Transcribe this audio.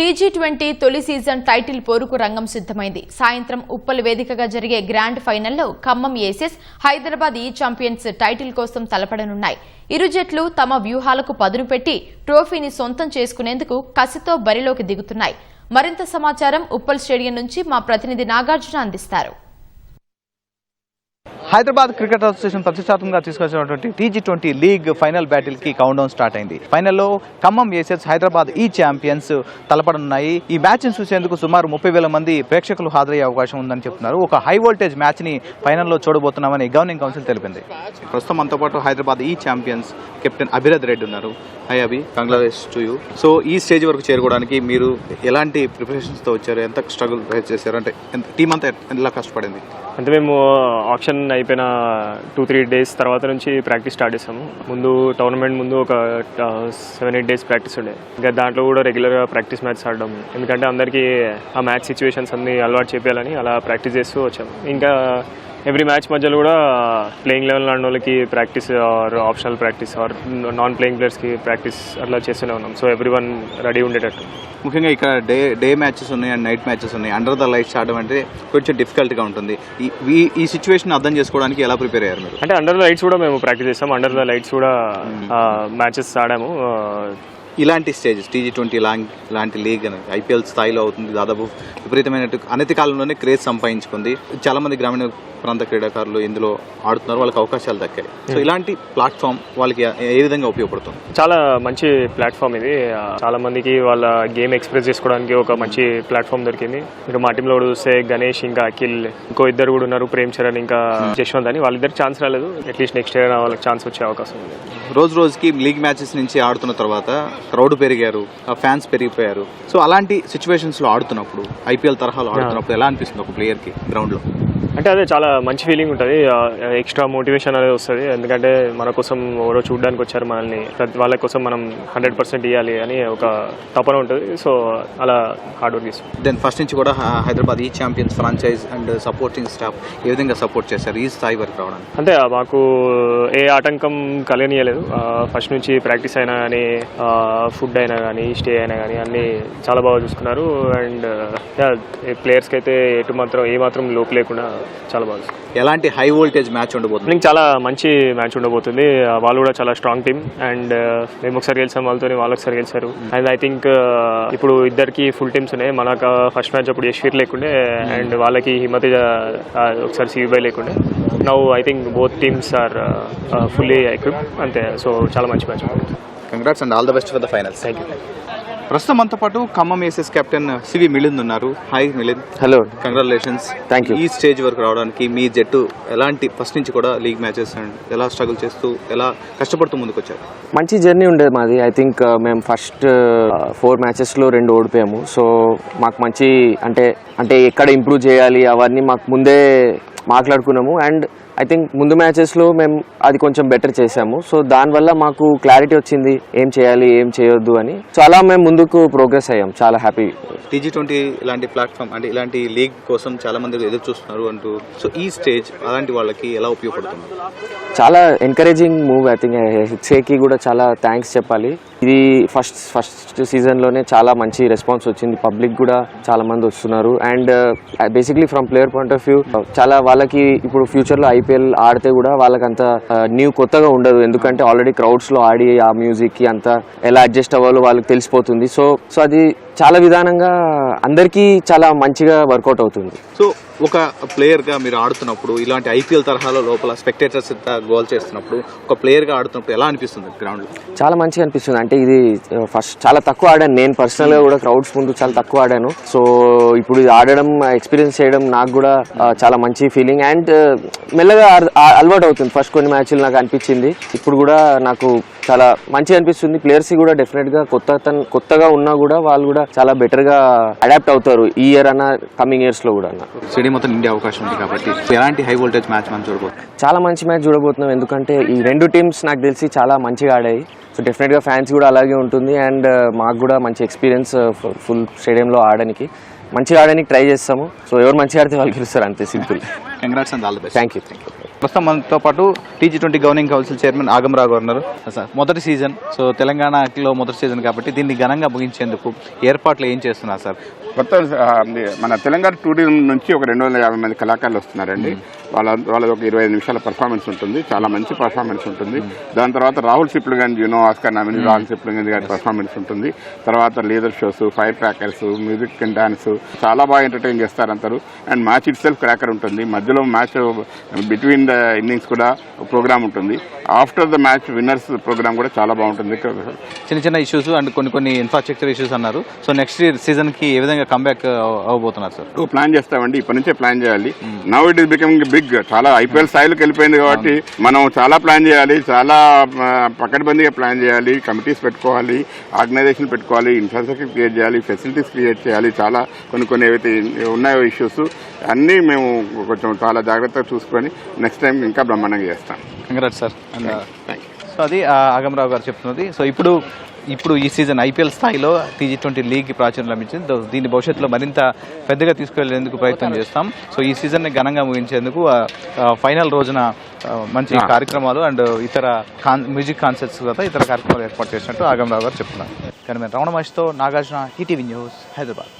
T20 తొలి season title పోరుకు రంగం సిద్దమైంది. సాయంత్రం ఉప్పల్ వేదికగా జరిగే గ్రాండ్ ఫైనల్లో ఖమ్మం ఏసెస్, హైదరాబాద్ ఈ ఛాంపియన్స్ టైటిల్ కోసం తలపడనున్నాయి. ఇరు జట్లు తమ వ్యూహాలకు పదును పెట్టి ట్రోఫీని సొంతం చేసుకునేందుకు కసితో బరిలోకి దిగుతున్నాయి. మరింత సమాచారం ఉప్పల్ స్టేడియం నుంచి మా ప్రతినిధి నాగార్జున అందిస్తారు. హైదరాబాద్ క్రికెట్ అసోసియేషన్ ప్రతిష్టాత్మకంగా తీసుకొచ్చినటువంటి టీ20 లీగ్ ఫైనల్ బ్యాటిల్ కి కౌంట్ డౌన్ స్టార్ట్ అయింది. ఫైనల్లో ఖమ్మం ఏసెస్, హైదరాబాద్ ఈ ఛాంపియన్స్ తలపడనున్నాయి. ఈ మ్యాచ్ ని చూసేందుకు సుమారు 30,000 మంది ప్రేక్షకులు హాజరయ్యే అవకాశం ఉందని చెప్తున్నారు. ఒక హై వోల్టేజ్ మ్యాచ్ ని ఫైనల్లో చూడబోతున్నామని గవర్నింగ్ కౌన్సిల్ తెలిపింది. ప్రస్తుతం మనతో పాటు హైదరాబాద్ ఈ ఛాంపియన్స్ కెప్టెన్ అభిరథ్ రెడ్డి ఉన్నారు. High Abhi, congratulations to you. So ఈ స్టేజ్ వరకు చేరుకోవడానికి మీరు ఎలాంటి ప్రిపరేషన్స్ తో వచ్చారు? ఎంత స్ట్రగుల్ చేశారు? అంటే టీం అంతా ఎలా కష్టపడింది? అంటే మేము ఆప్షన్ అయిపోయిన 2-3 డేస్ తర్వాత నుంచి ప్రాక్టీస్ స్టార్ట్ చేసాము. ముందు టోర్నమెంట్ ముందు ఒక 7-8 డేస్ ప్రాక్టీస్ ఉండే. ఇంకా దాంట్లో కూడా రెగ్యులర్గా ప్రాక్టీస్ మ్యాచ్ ఆడడం, ఎందుకంటే అందరికీ ఆ మ్యాచ్ సిచ్యువేషన్స్ అన్ని అలవాటు చేయాలని అలా ప్రాక్టీస్ చేస్తూ వచ్చాము. ఇంకా ఎవ్రీ మ్యాచ్ మధ్యలో కూడా ప్లేయింగ్ లెవెల్ ఆడిన వాళ్ళకి practice or optional practice or non playing ప్లేయర్స్కి ప్రాక్టీస్ అట్లా చేస్తూనే ఉన్నాం. సో ఎవ్రీ వన్ రెడీ ఉండేటట్టు. ముఖ్యంగా ఇక్కడ డే మ్యాచెస్ ఉన్నాయి అండ్ నైట్ మ్యాచెస్ ఉన్నాయి. అండర్ ద లైట్స్ ఆడడం అంటే కొంచెం డిఫికల్ట్గా ఉంటుంది. ఈ సిచ్యువేషన్ అర్థం చేసుకోవడానికి ఎలా ప్రిపేర్ అయ్యారు మీరు? అంటే అండర్ ద లైట్స్ కూడా మేము ప్రాక్టీస్ చేస్తాం. అండర్ ద లైట్స్ కూడా మ్యాచెస్ ఆడాము. ఇలాంటి స్టేజెస్ టీ20 లాంటి లీగ్ ఐపీఎల్ స్థాయిలో అవుతుంది. దాదాపు విపరీతమైన అనతి కాలంలోనే క్రేజ్ సంపాదించుకుంది. చాలా మంది గ్రామీణ ప్రాంత క్రీడాకారులు ఇందులో ఆడుతున్నారు, వాళ్ళకి అవకాశాలు దక్కాయి. సో ఇలాంటి ప్లాట్ఫామ్ వాళ్ళకి ఏ విధంగా ఉపయోగపడుతుంది? చాలా మంచి ప్లాట్ఫామ్ ఇది. చాలా మందికి వాళ్ళ గేమ్ ఎక్స్ప్రెస్ చేసుకోవడానికి ఒక మంచి ప్లాట్ఫామ్ దొరికింది. ఇంకా మా టీంలో చూస్తే గణేష్, ఇంకా అఖిల్, ఇంకో ఇద్దరు కూడా ఉన్నారు, ప్రేమ్ చరణ్, ఇంకా యశ్వంత్ అని. వాళ్ళిద్దరికి ఛాన్స్ రాలేదు. అట్లీస్ట్ నెక్స్ట్ ఇయర్ వాళ్ళకి ఛాన్స్ వచ్చే అవకాశం ఉంది. రోజుకి లీగ్ మ్యాచెస్ నుంచి ఆడుతున్న తర్వాత క్రౌడ్ పెరిగారు, ఫ్యాన్స్ పెరిగిపోయారు. సో అలాంటి సిచ్యువేషన్స్ లో ఆడుతున్నప్పుడు, ఐపీఎల్ తరహాలో ఆడుతున్నప్పుడు ఎలా అనిపిస్తుంది ఒక ప్లేయర్ కి గ్రౌండ్ లో? అంటే అదే చాలా మంచి ఫీలింగ్ ఉంటుంది. ఎక్స్ట్రా మోటివేషన్ అనేది వస్తుంది. ఎందుకంటే మన కోసం ఎవరో చూడడానికి వచ్చారు మనల్ని, వాళ్ళ కోసం మనం 100% ఇవ్వాలి అని ఒక తపన ఉంటుంది. సో అలా హార్డ్ వర్క్ చేస్తాం. దెన్ ఫస్ట్ నుంచి కూడా హైదరాబాద్ ఈ champions franchise and supporting staff ఏ విధంగా సపోర్ట్ చేశారు ఈ స్థాయి వరకు రావడానికి? అంటే మాకు ఏ ఆటంకం కలగనీయలేదు. ఫస్ట్ నుంచి ప్రాక్టీస్ అయినా కానీ, ఫుడ్ అయినా కానీ, స్టే అయినా కానీ అన్నీ చాలా బాగా చూసుకున్నారు. అండ్ ప్లేయర్స్కి అయితే ఏ మాత్రం లోపు లేకుండా చాలా బాగా. ఎలాంటి హై వోల్టేజ్ మ్యాచ్ ఉండబోతుంది? చాలా మంచి మ్యాచ్ ఉండబోతుంది. వాళ్ళు కూడా చాలా స్ట్రాంగ్ టీమ్. అండ్ మేము ఒకసారి గెలిచాం వాళ్ళతో, వాళ్ళు ఒకసారి గెలిచారు. అండ్ ఐ థింక్ ఇప్పుడు ఇద్దరికి ఫుల్ టీమ్స్ ఉన్నాయి. మనకు ఫస్ట్ మ్యాచ్ అప్పుడు యశ్వీర్ లేకుండే అండ్ వాళ్ళకి హిమతేజ ఒకసారి సివిబై లేకుండే. Now I think both teams are fully equipped అంతే. సో చాలా మంచి match. Congrats and all the best for the finals. Thank you. ప్రస్తుతం మనతో పాటు Khammam aces captain CV Milind ఉన్నారు. Hi Milind. Hello, congratulations. Thank you. ఈ స్టేజ్ వరకు రావడానికి మీ జట్టు ఎలాంటి ఫస్ట్ నుంచి కూడా లీగ్ మ్యాచెస్ అండ్ ఎలా స్ట్రగుల్ చేస్తూ ఎలా కష్టపడుతూ ముందుకు వచ్చారు? మంచి జర్నీ ఉండేది మాది. ఐ థింక్ మేము ఫస్ట్ 4 మ్యాచెస్లో 2 ఓడిపోయాము. సో మాకు మంచి అంటే ఎక్కడ ఇంప్రూవ్ చేయాలి అవన్నీ మాకు ముందే మాట్లాడుకున్నాము. అండ్ ఐ థింక్ ముందు మ్యాచెస్లో మేము అది కొంచెం బెటర్ చేసాము. సో దానివల్ల మాకు క్లారిటీ వచ్చింది ఏం చేయాలి ఏం చేయొద్దు అని. సో అలా మేము ముందుకు ప్రోగ్రెస్ అయ్యాం. చాలా హ్యాపీ. టీ20 ఇలాంటి ప్లాట్ఫామ్ అంటే ఇలాంటి లీగ్ కోసం చాలా మంది ఎదురు చూస్తున్నారు అంటూ. సో ఈ స్టేజ్ అలాంటి వాళ్ళకి ఎలా ఉపయోగపడుతుంది? చాలా ఎంకరేజింగ్ మూవ్. ఐ థింక్ హెచ్ఏకి కూడా చాలా థ్యాంక్స్ చెప్పాలి. ఇది ఫస్ట్ సీజన్లోనే చాలా మంచి రెస్పాన్స్ వచ్చింది. పబ్లిక్ కూడా చాలా మంది వస్తున్నారు. And basically from player point of view చాలా వాళ్ళకి ఇప్పుడు ఫ్యూచర్లో ఐపీఎల్ ఆడితే కూడా వాళ్ళకంత కొత్తగా ఉండదు. ఎందుకంటే ఆల్రెడీ క్రౌడ్స్లో ఆడి ఆ మ్యూజిక్కి అంతా ఎలా అడ్జస్ట్ అవ్వాలో వాళ్ళకి తెలిసిపోతుంది. సో అది చాలా విధానంగా అందరికీ చాలా మంచిగా వర్కౌట్ అవుతుంది. సో ఒక ప్లేయర్గా మీరు ఆడుతున్నప్పుడు ఇలాంటి ఐపీఎల్ తరహాలో లోపల స్పెక్టేటర్స్ గోల్ చేస్తున్నప్పుడు ఒక ప్లేయర్గా ఆడుతున్నప్పుడు ఎలా అనిపిస్తుంది గ్రౌండ్లో? చాలా మంచిగా అనిపిస్తుంది. అంటే ఇది ఫస్ట్ చాలా తక్కువ ఆడాను నేను పర్సనల్గా కూడా. క్రౌడ్స్ ముందు చాలా తక్కువ ఆడాను. సో ఇప్పుడు ఇది ఆడడం ఎక్స్పీరియన్స్ చేయడం నాకు కూడా చాలా మంచి ఫీలింగ్. అండ్ మెల్లగా అలవాటు అవుతుంది. ఫస్ట్ కొన్ని మ్యాచ్లు నాకు అనిపించింది, ఇప్పుడు కూడా నాకు చాలా మంచిగా అనిపిస్తుంది. ప్లేయర్స్ కూడా డెఫినెట్గా కొత్తగా ఉన్నా కూడా వాళ్ళు కూడా చాలా బెటర్గా అడాప్ట్ అవుతారు ఈ ఇయర్ అన్న కమింగ్ ఇయర్స్లో కూడా. స్టేడియం మొత్తం ఇండియా అవకాశం ఉంది కాబట్టి ఎలాంటి హై వోల్టేజ్ మ్యాచ్ మనం చూడబోతున్నాం? చాలా మంచి మ్యాచ్ చూడబోతున్నాం. ఎందుకంటే ఈ 2 టీమ్స్ నాకు తెలిసి చాలా మంచిగా ఆడాయి. సో డెఫినెట్గా ఫ్యాన్స్ కూడా అలాగే ఉంటుంది. అండ్ మాకు కూడా మంచి ఎక్స్పీరియన్స్ ఫుల్ స్టేడియంలో ఆడడానికి, మంచిగా ఆడడానికి ట్రై చేస్తాము. సో ఎవరు మంచిగా ఆడితే వాళ్ళు గెలుస్తారు, అంతే simple. Congrats and all the best. Thank you. ప్రస్తుతం మనతో పాటు టీజీ20 గవర్నింగ్ కౌన్సిల్ చైర్మన్ ఆగమరావు గారు ఉన్నారు. సార్, మొదటి సీజన్, సో తెలంగాణలో మొదటి సీజన్ కాబట్టి దీన్ని ఘనంగా ముగించేందుకు ఏర్పాట్లు ఏం చేస్తున్నారు సార్? మొత్తం మన తెలంగాణ టూరిజం నుంచి ఒక 250 మంది కళాకారులు వస్తున్నారండి. వాళ్ళది ఒక 25 నిమిషాల పర్ఫార్మెన్స్ ఉంటుంది, చాలా మంచి పర్ఫార్మెన్స్ ఉంటుంది. దాని తర్వాత రాహుల్ సిప్లిగంజ్ ఆస్కార్ నామినీ రాహుల్ సిప్లిగంజ్ గారి పర్ఫార్మెన్స్ ఉంటుంది. తర్వాత laser shows, fire crackers, music and dance చాలా బాగా ఎంటర్టైన్ చేస్తారు అందరూ. And match itself cracker ఉంటుంది. మధ్యలో మ్యాచ్ బిట్వీన్ ద ఇన్నింగ్స్ కూడా ప్రోగ్రామ్ ఉంటుంది. After the match winners programme కూడా చాలా బాగుంటుంది. చిన్న చిన్న ఇష్యూస్ అండ్ కొన్ని ఇన్ఫ్రాస్ట్రక్చర్ ఇష్యూస్ అన్నారు. సో నెక్స్ట్ సీజన్ కి ఏ విధంగా కంబ్యాక్ అవ్వబోతున్నారు సార్? ప్లాన్ చేస్తామండి, ఇప్పటి నుంచే ప్లాన్ చేయాలి. Now it is becoming big, చాలా ఐపీఎల్ స్థాయిలోకి వెళ్ళిపోయింది కాబట్టి మనం చాలా ప్లాన్ చేయాలి, చాలా పకడ్బందీగా ప్లాన్ చేయాలి. కమిటీస్ పెట్టుకోవాలి, ఆర్గనైజేషన్ పెట్టుకోవాలి, ఇన్ఫ్రాస్ట్రక్చర్ క్రియేట్ చేయాలి, ఫెసిలిటీస్ క్రియేట్ చేయాలి. చాలా కొన్ని ఏవైతే ఉన్నాయో ఇష్యూస్ అన్నీ మేము కొంచెం చాలా జాగ్రత్తగా చూసుకొని నెక్స్ట్ టైం ఇంకా బ్రహ్మాండంగా చేస్తాం. Congrats sir. సో అది ఆగమరావు గారు చెప్తున్నది. సో ఇప్పుడు ఈ సీజన్ ఐపీఎల్ స్థాయిలో టీజీ20 లీగ్ ప్రాచుర్యం లభించింది. దీన్ని భవిష్యత్తులో మరింత పెద్దగా తీసుకెళ్లేందుకు ప్రయత్నం చేస్తాం. సో ఈ సీజన్ని ఘనంగా ముగించేందుకు ఫైనల్ రోజున మంచి కార్యక్రమాలు అండ్ ఇతర మ్యూజిక్ కాన్సర్ట్స్ తర్వాత ఇతర కార్యక్రమాలు ఏర్పాటు చేసినట్టు ఆగమరావు గారు చెప్తున్నారు. కానీ మేము రమణ మహేష్తో నాగార్జున, ఈటీవీ న్యూస్, హైదరాబాద్.